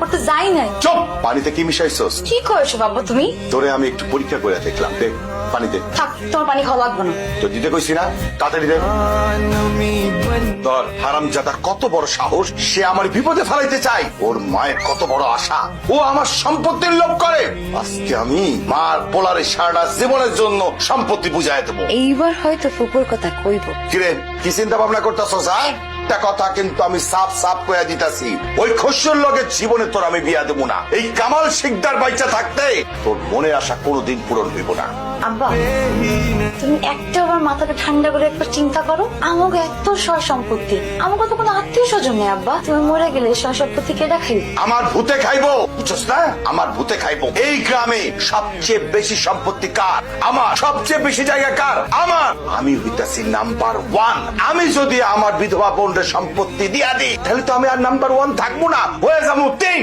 করতে যাই নাই। চুপ! পানিতে কি মিশাইছস? কি করেছো বাবা তুমি? তোরে আমি একটু পরীক্ষা করে দেখলাম। দে পানিতে। থাক, তোমার পানি খাওয়া লাগবে না। তো দিতে কইছি না, তাড়াতাড়ি দে। তোর হারামজাদার কত বড় সাহস, সে আমার বিপদে ফেলাইতে চায়। ওর মায়ের কত বড় আশা, ও আমার সম্পত্তির লোভ করে। আজকে আমি মার পোলারে সারা জীবনের জন্য সম্পত্তি বুঝাই দেবো। এইবার হয়তো ফুপুর কথা কইব। কিরে, কি চিন্তা ভাবনা করতেছস? একটা কথা কিন্তু আমি সাফ সাফ কইয়া দিতাছি, ওই খসরুর লগে জীবনে তোর আমি বিয়া দেবো না। এই কামাল শিকদার বাইচা থাকতে তোর মনের আশা কোনোদিন পূরণ হইব না। আব্বা, তুমি একটা বার মাথাটা ঠান্ডা করে একবার চিন্তা করো। আমাকে এত সয় সম্পত্তি, আমাকে তো কোনো আত্মীয় স্বজন নেই। আব্বা, তুমি মরে গেলে সয় সম্পত্তি কে রাখাই? আমার ভূতে খাইবো, বুঝছস না? আমার ভূতে খাইবো। এই গ্রামে সবচেয়ে বেশি সম্পত্তি কার? আমার। সবচেয়ে বেশি জায়গা কার? আমার। আমি হইতাছি নাম্বার 1। আমি যদি আমার বিধবা বোনের সম্পত্তি দিয়া দিই, তাহলে তো আমি আর নাম্বার 1 থাকবো না, হয়ে যাবো 3।